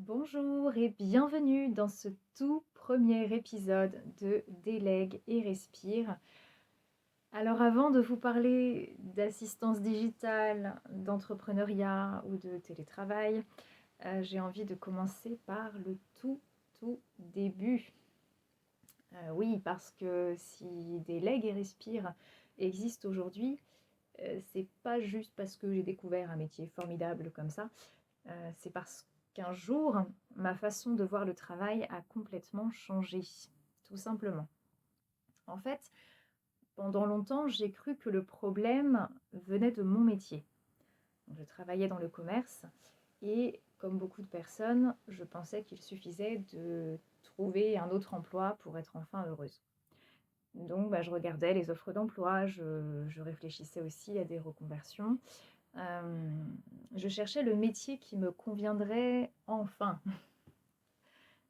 Bonjour et bienvenue dans ce tout premier épisode de Délègue et Respire. Alors avant de vous parler d'assistance digitale, d'entrepreneuriat ou de télétravail, j'ai envie de commencer par le tout début. Oui, parce que si Délègue et Respire existe aujourd'hui, c'est pas juste parce que j'ai découvert un métier formidable comme ça. C'est parce qu'un jour, ma façon de voir le travail a complètement changé, tout simplement. En fait, pendant longtemps, j'ai cru que le problème venait de mon métier. Je travaillais dans le commerce et, comme beaucoup de personnes, je pensais qu'il suffisait de trouver un autre emploi pour être enfin heureuse. Donc, je regardais les offres d'emploi, je réfléchissais aussi à des reconversions. Euh, je cherchais le métier qui me conviendrait enfin.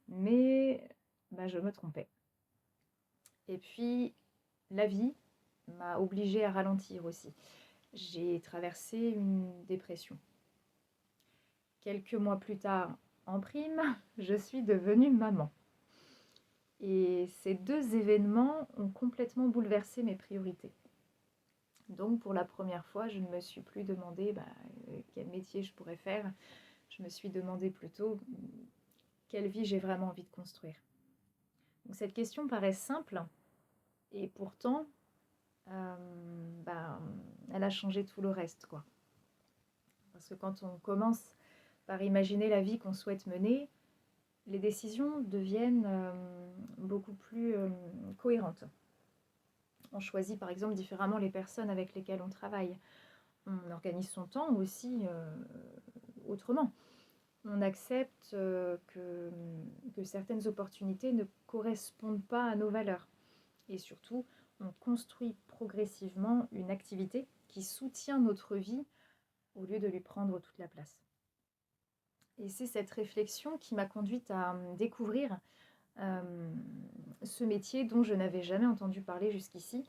Mais je me trompais. Et puis, la vie m'a obligée à ralentir aussi. J'ai traversé une dépression. Quelques mois plus tard, en prime, je suis devenue maman. Et ces deux événements ont complètement bouleversé mes priorités. Donc pour la première fois, je ne me suis plus demandé quel métier je pourrais faire. Je me suis demandé plutôt quelle vie j'ai vraiment envie de construire. Donc cette question paraît simple et pourtant euh, bah, elle a changé tout le reste, quoi. Parce que quand on commence par imaginer la vie qu'on souhaite mener, les décisions deviennent beaucoup plus cohérentes. On choisit par exemple différemment les personnes avec lesquelles on travaille. On organise son temps aussi autrement. On accepte que certaines opportunités ne correspondent pas à nos valeurs. Et surtout, on construit progressivement une activité qui soutient notre vie au lieu de lui prendre toute la place. Et c'est cette réflexion qui m'a conduite à découvrir euh, ce métier dont je n'avais jamais entendu parler jusqu'ici,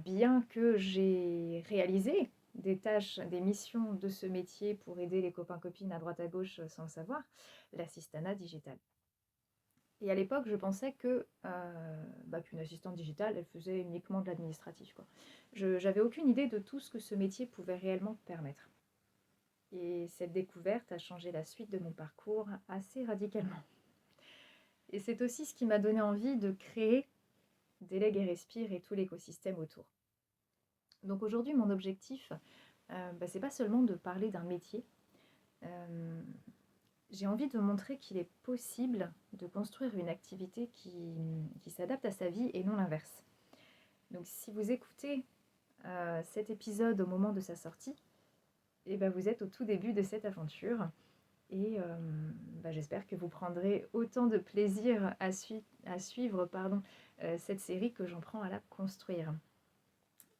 bien que j'ai réalisé des tâches, des missions de ce métier pour aider les copains-copines à droite à gauche sans le savoir, l'assistanat digital. Et à l'époque, je pensais qu'une assistante digitale, elle faisait uniquement de l'administratif, quoi. Je n'avais aucune idée de tout ce que ce métier pouvait réellement permettre. Et cette découverte a changé la suite de mon parcours assez radicalement. Et c'est aussi ce qui m'a donné envie de créer Délègue et Respire et tout l'écosystème autour. Donc aujourd'hui, mon objectif, c'est pas seulement de parler d'un métier. Euh, j'ai envie de montrer qu'il est possible de construire une activité qui s'adapte à sa vie et non l'inverse. Donc si vous écoutez cet épisode au moment de sa sortie, vous êtes au tout début de cette aventure. Et j'espère que vous prendrez autant de plaisir à suivre cette série que j'en prends à la construire.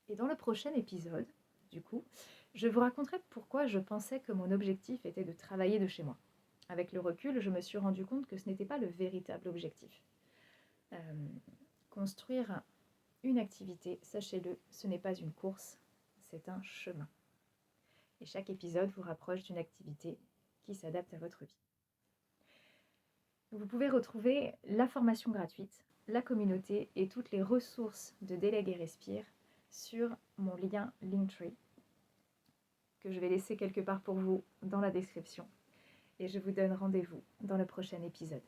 Et dans le prochain épisode, du coup, je vous raconterai pourquoi je pensais que mon objectif était de travailler de chez moi. Avec le recul, je me suis rendu compte que ce n'était pas le véritable objectif. Euh, construire une activité, sachez-le, ce n'est pas une course, c'est un chemin. Et chaque épisode vous rapproche d'une activité qui s'adapte à votre vie. Vous pouvez retrouver la formation gratuite, la communauté et toutes les ressources de Délègue et Respire sur mon lien Linktree que je vais laisser quelque part pour vous dans la description. Et je vous donne rendez-vous dans le prochain épisode.